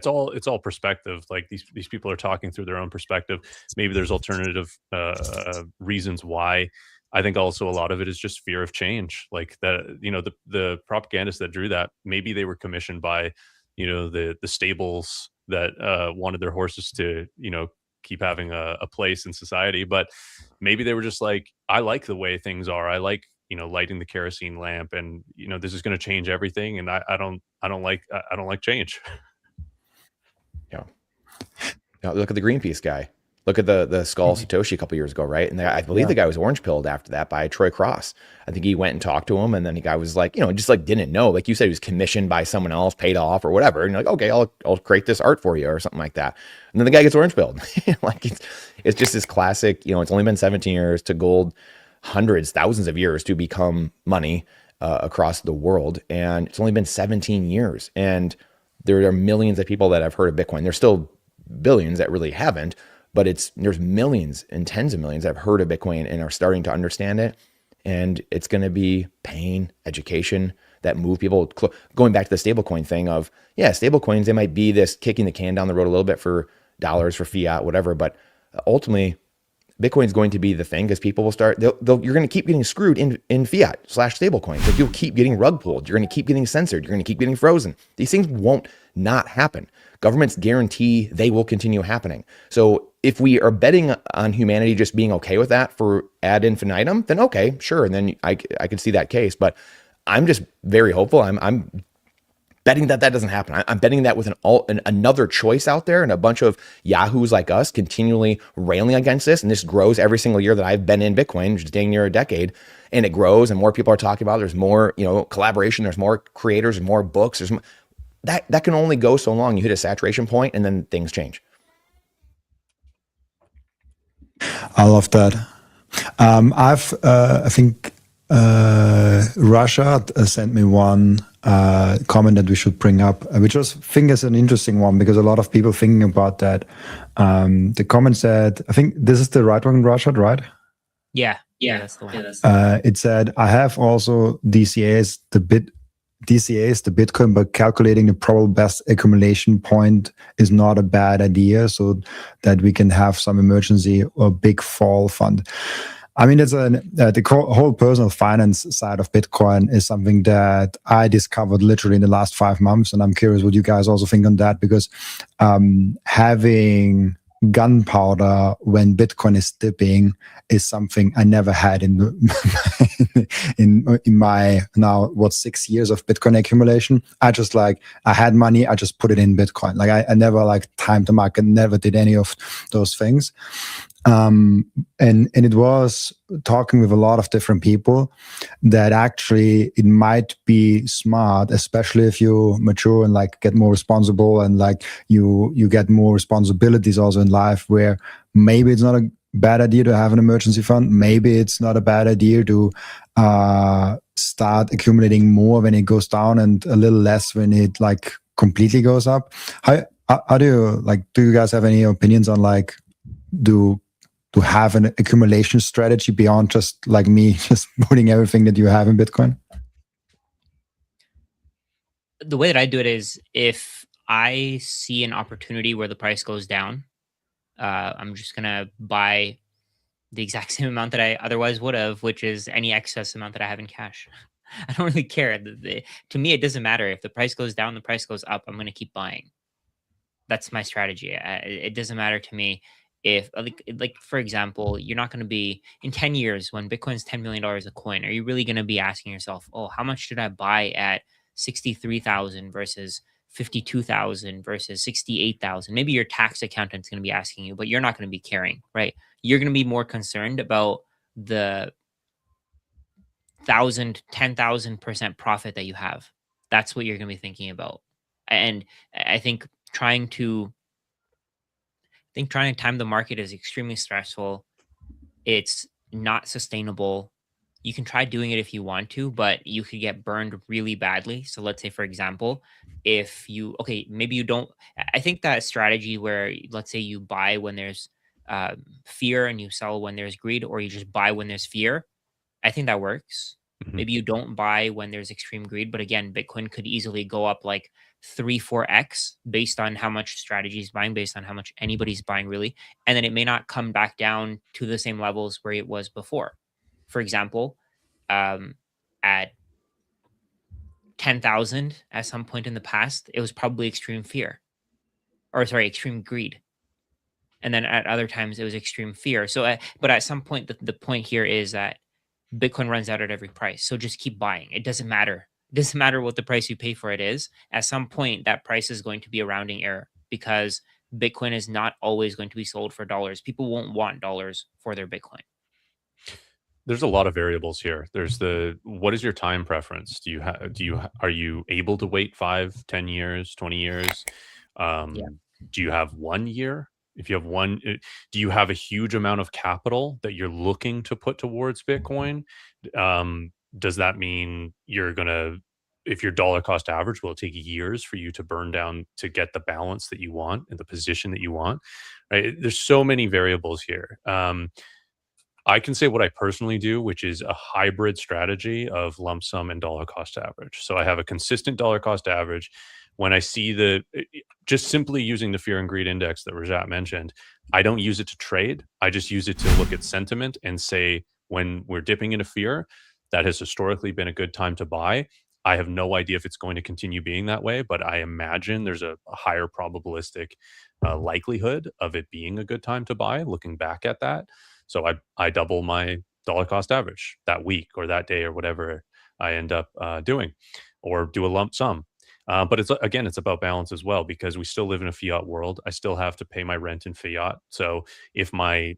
it's all perspective. Like these people are talking through their own perspective. Maybe there's alternative reasons why. I think also a lot of it is just fear of change. Like that, the propagandists that drew that, maybe they were commissioned by, the stables that wanted their horses to, keep having a place in society. But maybe they were just like, I like the way things are. I like, lighting the kerosene lamp, and this is going to change everything. And I don't like change. Yeah. Look at the Greenpeace guy. Look at the skull Satoshi a couple years ago, right? And I believe the guy was orange pilled after that by Troy Cross. I think he went and talked to him, and then the guy was like, just like didn't know. Like you said, he was commissioned by someone else, paid off or whatever. And you're like, okay, I'll create this art for you or something like that. And then the guy gets orange pilled. Like it's just this classic. It's only been 17 years to gold, hundreds, thousands of years to become money across the world, and it's only been 17 years. And there are millions of people that have heard of Bitcoin. There's still billions that really haven't, but there's millions and tens of millions that have heard of Bitcoin and are starting to understand it. And it's going to be pain, education that move people. Going back to the stablecoin thing of, stablecoins, they might be this kicking the can down the road a little bit for dollars, for fiat, whatever. But ultimately, Bitcoin is going to be the thing, because people will start, you're going to keep getting screwed in fiat / stablecoins. Like you'll keep getting rug pulled. You're going to keep getting censored. You're going to keep getting frozen. These things won't not happen. Governments guarantee they will continue happening. So if we are betting on humanity just being okay with that for ad infinitum, then okay, sure. And then I could see that case, but I'm just very hopeful. I'm betting that doesn't happen. I'm betting that with another choice out there, and a bunch of yahoos like us continually railing against this, and this grows every single year that I've been in Bitcoin, which is dang near a decade, and it grows, and more people are talking about it. There's more, collaboration. There's more creators. There's more books. That can only go so long. You hit a saturation point, and then things change. I love that. I think Russia sent me one comment that we should bring up, which I think is an interesting one, because a lot of people thinking about that. The comment said, I think this is the right one, Russia, right? Yeah, that's the one. It said, I have also DCAs, the Bitcoin, but calculating the probable best accumulation point is not a bad idea, so that we can have some emergency or big fall fund. I mean, the whole personal finance side of Bitcoin is something that I discovered literally in the last 5 months, and I'm curious what you guys also think on that, because having gunpowder when Bitcoin is dipping is something I never had in my now 6 years of Bitcoin accumulation. I had money, I just put it in Bitcoin. Like I never timed the market, never did any of those things. And it was talking with a lot of different people that actually it might be smart, especially if you mature and get more responsible, and you get more responsibilities also in life, where maybe it's not a bad idea to have an emergency fund. Maybe it's not a bad idea to start accumulating more when it goes down and a little less when it completely goes up. How do you do you guys have any opinions on to have an accumulation strategy beyond just me, just putting everything that you have in Bitcoin? The way that I do it is, if I see an opportunity where the price goes down, I'm just going to buy the exact same amount that I otherwise would have, which is any excess amount that I have in cash. I don't really care. To me, it doesn't matter. If the price goes down, the price goes up, I'm going to keep buying. That's my strategy. It doesn't matter to me. If for example, you're not going to be in 10 years when Bitcoin's $10 million a coin, are you really going to be asking yourself, oh, how much did I buy at 63,000 versus 52,000 versus 68,000? Maybe your tax accountant's going to be asking you, but you're not going to be caring, right? You're going to be more concerned about the 10,000% profit that you have. That's what you're going to be thinking about. And I think trying to time the market is extremely stressful. It's not sustainable. You can try doing it if you want to, but you could get burned really badly. So let's say, for example, maybe you don't. I think that strategy where, let's say, you buy when there's fear and you sell when there's greed, or you just buy when there's fear, I think that works. Mhm. Maybe you don't buy when there's extreme greed, but again, Bitcoin could easily go up like 3-4x based on how much strategy is buying, based on how much anybody's buying really. And then it may not come back down to the same levels where it was before. For example, at 10,000 at some point in the past, it was probably extreme fear, or sorry, extreme greed. And then at other times it was extreme fear. So, but at some point, the point here is that Bitcoin runs out at every price. So just keep buying. It doesn't matter. It doesn't matter what the price you pay for it is. At some point, that price is going to be a rounding error because Bitcoin is not always going to be sold for dollars. People won't want dollars for their Bitcoin. There's a lot of variables here. There's what is your time preference? Are you able to wait 5, 10 years, 20 years? Do you have 1 year? If you have do you have a huge amount of capital that you're looking to put towards Bitcoin? Does that mean if your dollar cost average, will it take years for you to burn down to get the balance that you want and the position that you want? Right? There's so many variables here. I can say what I personally do, which is a hybrid strategy of lump sum and dollar cost average. So I have a consistent dollar cost average. When I see just simply using the fear and greed index that Rajat mentioned, I don't use it to trade. I just use it to look at sentiment and say, when we're dipping into fear, that has historically been a good time to buy. I have no idea if it's going to continue being that way, but I imagine there's a higher probabilistic likelihood of it being a good time to buy looking back at that. So I double my dollar cost average that week or that day or whatever I end up doing, or do a lump sum. But it's about balance as well, because we still live in a fiat world. I still have to pay my rent in fiat. So if my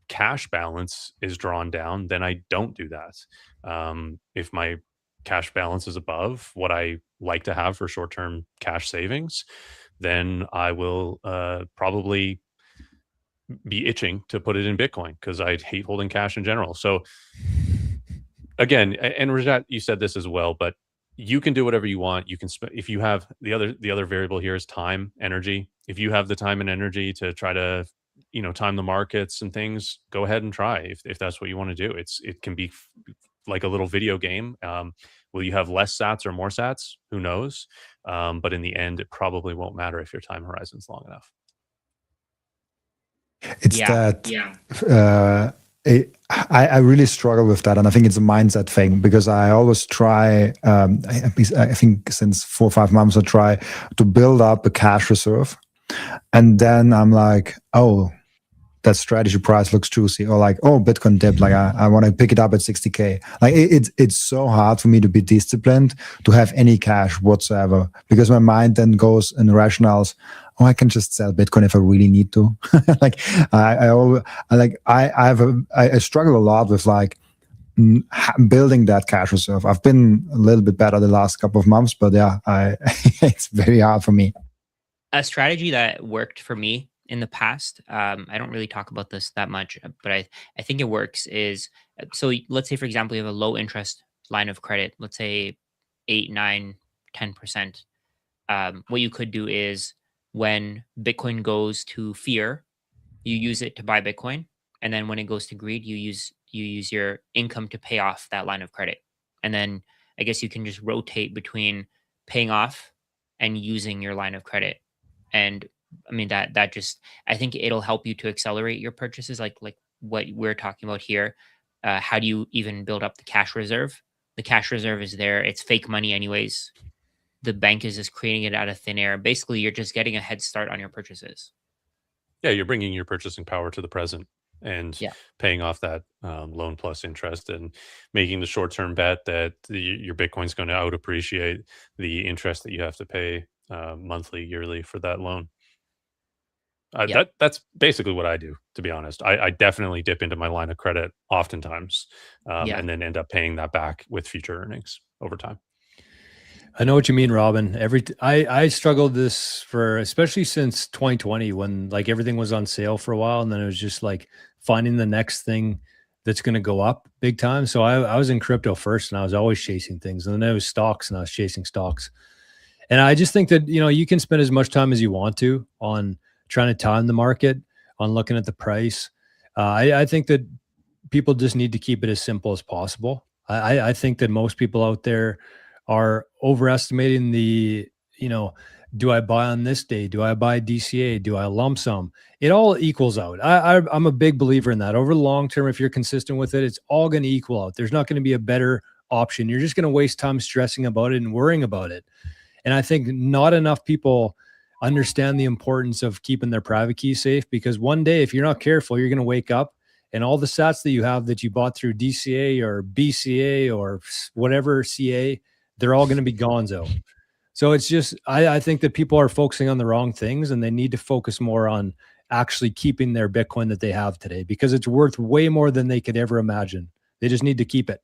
cash balance is drawn down, then I don't do that. If my cash balance is above what I like to have for short-term cash savings, then I will probably be itching to put it in Bitcoin because I hate holding cash in general. So again, and Rajat, you said this as well, but you can do whatever you want. You can if you have the other variable here is time, energy. If you have the time and energy to try to time the markets and things, go ahead and try if that's what you want to do. It can be like a little video game. Will you have less sats or more sats? Who knows? But in the end, it probably won't matter if your time horizon's long enough. It's I really struggle with that, and I think it's a mindset thing, because I always try. I think since 4 or 5 months, I try to build up a cash reserve, and then I'm like, oh, that strategy price looks juicy, or like, oh, Bitcoin dipped, like I want to pick it up at 60K. Like it's so hard for me to be disciplined to have any cash whatsoever, because my mind then goes and rationales. Oh, I can just sell Bitcoin if I really need to. Like I struggle a lot with like building that cash reserve. I've been a little bit better the last couple of months, but yeah, it's very hard for me. A strategy that worked for me in the past, I don't really talk about this that much, but I think it works is, so let's say, for example, you have a low interest line of credit, let's say 8, 9, 10%. What you could do is, when Bitcoin goes to fear, you use it to buy Bitcoin. And then when it goes to greed, you use your income to pay off that line of credit. And then I guess you can just rotate between paying off and using your line of credit. And I mean, that just, I think it'll help you to accelerate your purchases, like what we're talking about here. How do you even build up the cash reserve? The cash reserve is there. It's fake money anyways. The bank is just creating it out of thin air. Basically, you're just getting a head start on your purchases. Yeah, you're bringing your purchasing power to the present and paying off that loan plus interest, and making the short-term bet that your Bitcoin's going to out appreciate the interest that you have to pay monthly, yearly for that loan. That's basically what I do, to be honest. I definitely dip into my line of credit oftentimes, and then end up paying that back with future earnings over time. I know what you mean, Robin. I struggled this especially since 2020, when like everything was on sale for a while, and then it was just like finding the next thing that's going to go up big time. So I was in crypto first, and I was always chasing things, and then it was stocks, and I was chasing stocks. And I just think that, you can spend as much time as you want to on trying to time the market, on looking at the price. I think that people just need to keep it as simple as possible. I think that most people out there are overestimating the, do I buy on this day? Do I buy DCA? Do I lump sum? It all equals out. I'm a big believer in that. Over the long term, if you're consistent with it, it's all going to equal out. There's not going to be a better option. You're just going to waste time stressing about it and worrying about it. And I think not enough people understand the importance of keeping their private key safe, because one day, if you're not careful, you're going to wake up and all the sats that you have that you bought through DCA or BCA or whatever CA, they're all going to be gonzo. So it's just, I think that people are focusing on the wrong things, and they need to focus more on actually keeping their Bitcoin that they have today, because it's worth way more than they could ever imagine. They just need to keep it.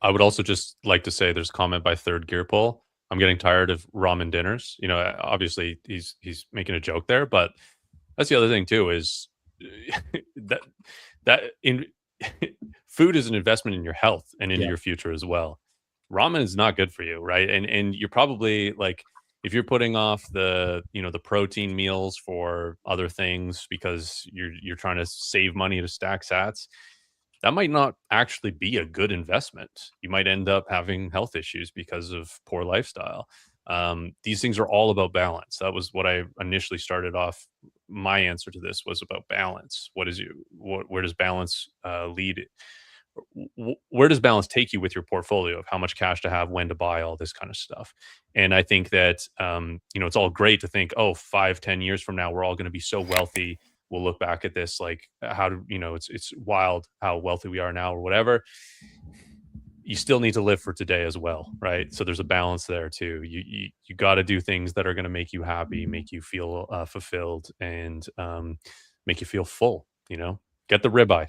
I would also just like to say, there's a comment by Third Gear Pole. I'm getting tired of ramen dinners. Obviously he's making a joke there, but that's the other thing too, is that in food is an investment in your health and into your future as well. Ramen is not good for you, right? And you're probably like, if you're putting off the protein meals for other things because you're trying to save money to stack sats, that might not actually be a good investment. You might end up having health issues because of poor lifestyle. These things are all about balance. That was what I initially started off. My answer to this was about balance. Where does balance lead? Where does balance take you with your portfolio of how much cash to have, when to buy, all this kind of stuff? And I think that, it's all great to think, 5-10 years from now, we're all going to be so wealthy. We'll look back at this like, it's wild how wealthy we are now or whatever. You still need to live for today as well, right? So there's a balance there too. You got to do things that are going to make you happy, make you feel fulfilled, and make you feel full. Get the ribeye,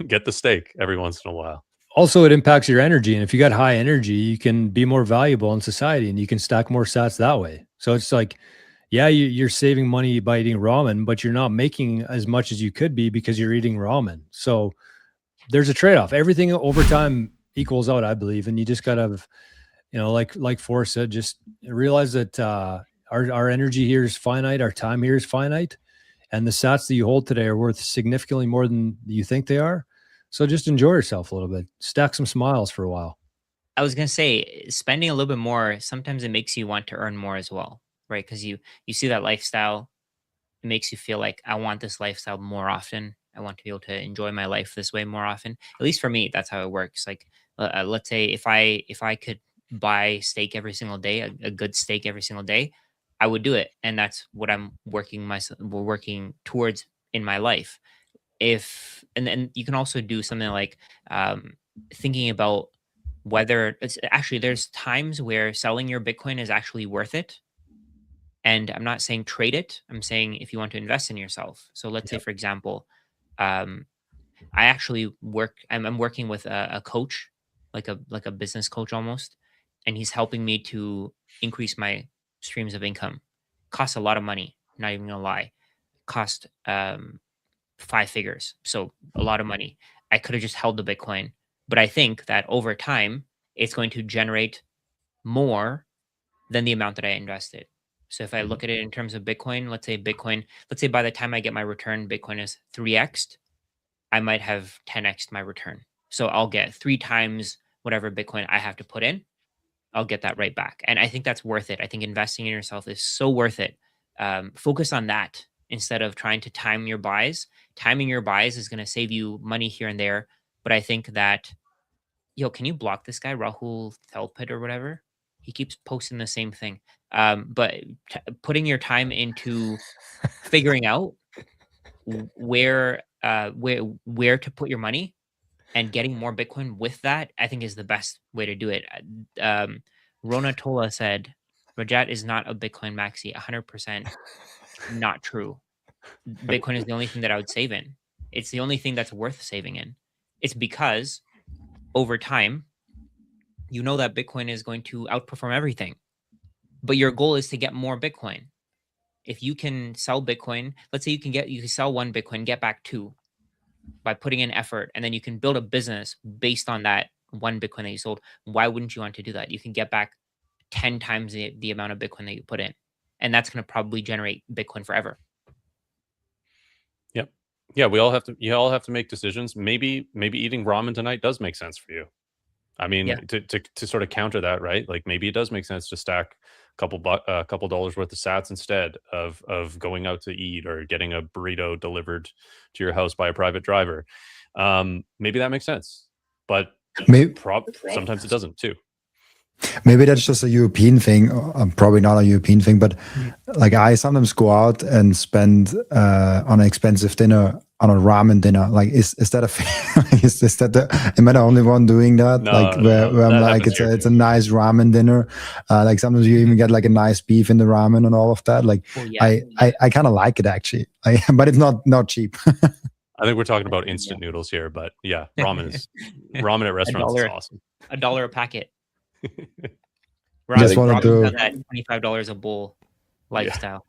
get the steak every once in a while. Also, it impacts your energy, and if you got high energy, you can be more valuable in society, and you can stack more sats that way. So it's like, yeah, you're saving money by eating ramen, but you're not making as much as you could be because you're eating ramen. So there's a trade-off. Everything over time equals out, I believe. And you just got to, like Forrest said, just realize that our energy here is finite. Our time here is finite. And the sats that you hold today are worth significantly more than you think they are. So just enjoy yourself a little bit. Stack some smiles for a while. I was going to say, spending a little bit more, sometimes it makes you want to earn more as well, right? Because you see that lifestyle, it makes you feel like, I want this lifestyle more often. I want to be able to enjoy my life this way more often. At least for me, that's how it works. Like, let's say if I could buy steak every single day, a good steak every single day, I would do it. And that's what we're working towards in my life. And then you can also do something like thinking about whether there's times where selling your Bitcoin is actually worth it. And I'm not saying trade it. I'm saying if you want to invest in yourself. So let's say, for example, I actually I'm working with a coach, like a business coach almost, and he's helping me to increase my streams of income. Costs a lot of money, not even gonna lie. Cost 5 figures, so a lot of money. I could have just held the Bitcoin, but I think that over time it's going to generate more than the amount that I invested. So if I look at it in terms of Bitcoin, let's say by the time I get my return, Bitcoin is 3x'd, I might have 10x'd my return. So I'll get 3 times whatever Bitcoin I have to put in. I'll get that right back. And I think that's worth it. I think investing in yourself is so worth it. Focus on that instead of trying to time your buys. Timing your buys is going to save you money here and there. But I think that, can you block this guy, Rahul Thelpit or whatever? He keeps posting the same thing. But putting your time into figuring out where to put your money and getting more Bitcoin with that, I think is the best way to do it. Rona Tola said, Rajat is not a Bitcoin maxi. 100% not true. Bitcoin is the only thing that I would save in. It's the only thing that's worth saving in. It's because over time, you know that Bitcoin is going to outperform everything. But your goal is to get more Bitcoin. If you can sell Bitcoin, let's say you can sell 1 Bitcoin, get back 2 by putting in effort, and then you can build a business based on that 1 Bitcoin that you sold. Why wouldn't you want to do that? You can get back 10 times the amount of Bitcoin that you put in, and that's going to probably generate Bitcoin forever. Yep. Yeah, you all have to make decisions. Maybe eating ramen tonight does make sense for you. I mean, Yeah. to sort of counter that, right? Like maybe it does make sense to stack a couple dollars worth of sats instead of going out to eat or getting a burrito delivered to your house by a private driver. Maybe that makes sense, but Maybe, sometimes it doesn't too. maybe that's just a European thing. Probably not a European thing, but like I sometimes go out and spend on an expensive dinner, on a ramen dinner. Like, is that a is that am I the only one doing that? No, like where I'm that like happens here it's a nice ramen dinner. Like sometimes you even get like a nice beef in the ramen and all of that. Like I kind of like it actually. But it's not cheap. I think we're talking about instant noodles here, but yeah, ramen at restaurants is awesome. $1 a packet. Just wanted to that $25 a bowl lifestyle.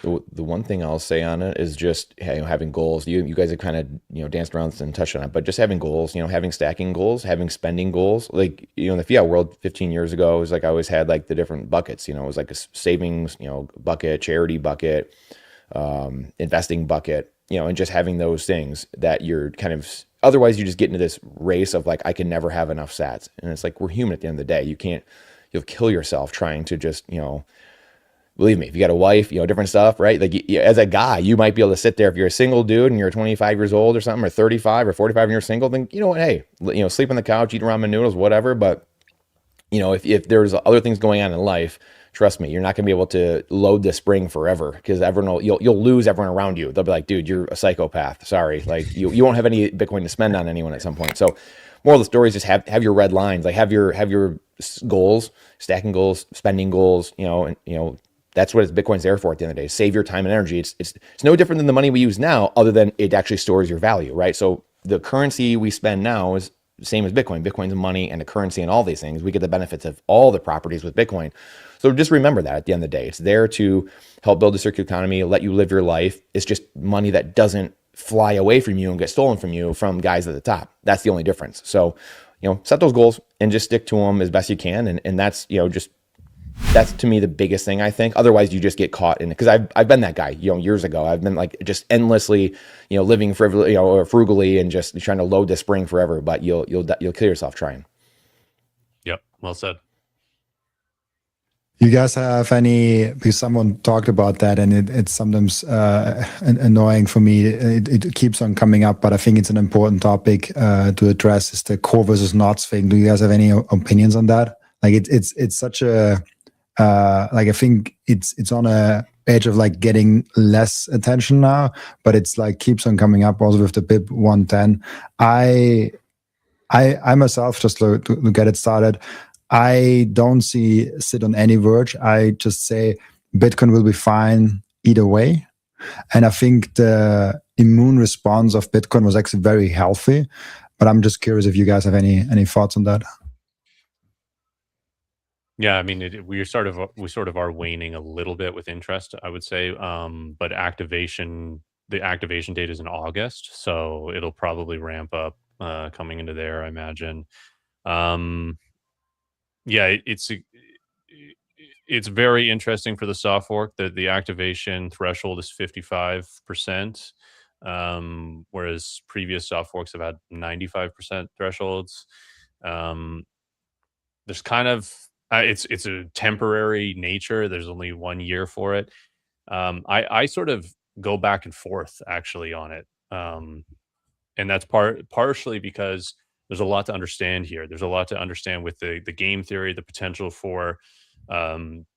The one thing I'll say on it is just having goals. You guys have kind of danced around and touched on it, but just having goals. Having stacking goals, having spending goals. Like in the fiat world, 15 years ago, it was like I always had like the different buckets. It was like a savings bucket, charity bucket, investing bucket. And just having those things that you're kind of, otherwise you just get into this race of like, I can never have enough sats. And it's like, we're human at the end of the day. You'll kill yourself trying to just, believe me, if you got a wife, different stuff, right? Like as a guy, you might be able to sit there if you're a single dude and you're 25 years old or something, or 35 or 45 and you're single, then you know what, hey, sleep on the couch, eat ramen noodles, whatever. But if there's other things going on in life, trust me, you're not going to be able to load the spring forever because you'll lose everyone around you. They'll be like, dude, you're a psychopath. Sorry. Like you won't have any Bitcoin to spend on anyone at some point. So moral of the story is just have your red lines, like have your goals, stacking goals, spending goals, and that's what Bitcoin's there for at the end of the day. Save your time and energy. It's no different than the money we use now, other than it actually stores your value, right? So the currency we spend now is the same as Bitcoin. Bitcoin's money and a currency and all these things. We get the benefits of all the properties with Bitcoin. So just remember that at the end of the day, it's there to help build a circular economy, let you live your life. It's just money that doesn't fly away from you and get stolen from you from guys at the top. That's the only difference. So, set those goals and just stick to them as best you can. And that's, that's to me the biggest thing, I think. Otherwise you just get caught in it. Cause I've been that guy, years ago. I've been like just endlessly, living frugally and just trying to load the spring forever, but you'll kill yourself trying. Yep. Well said. You guys have any, because someone talked about that and it's sometimes annoying for me. It keeps on coming up, but I think it's an important topic to address, is the core versus knots thing. Do you guys have any opinions on that? Like it's such a, like I think it's on a edge of like getting less attention now, but it's like keeps on coming up also with the BIP 110. I myself, just to get it started, I don't sit on any verge. I just say Bitcoin will be fine either way. And I think the immune response of Bitcoin was actually very healthy. But I'm just curious if you guys have any thoughts on that. Yeah, I mean, we sort of are waning a little bit with interest, I would say. But the activation date is in August, so it'll probably ramp up coming into there, I imagine. Yeah, it's very interesting for the soft fork that the activation threshold is 55%, whereas previous soft forks have had 95% thresholds. There's kind of it's a temporary nature. There's only 1 year for it. I sort of go back and forth actually on it, and that's partially because there's a lot to understand here. There's a lot to understand with the game theory, the potential for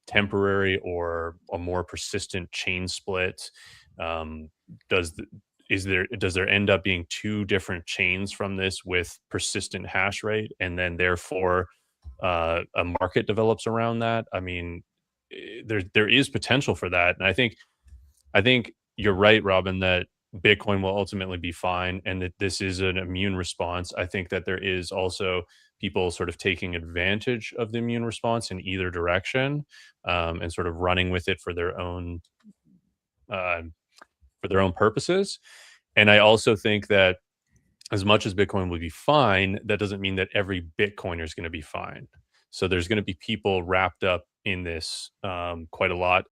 temporary or a more persistent chain split. Does there end up being two different chains from this with persistent hash rate, and then therefore a market develops around that? I mean, there is potential for that, and I think you're right, Robin, that Bitcoin will ultimately be fine and that this is an immune response. I think that there is also people sort of taking advantage of the immune response in either direction, and sort of running with it for their own purposes. And I also think that as much as Bitcoin will be fine, that doesn't mean that every Bitcoiner is going to be fine. So there's going to be people wrapped up in this quite a lot.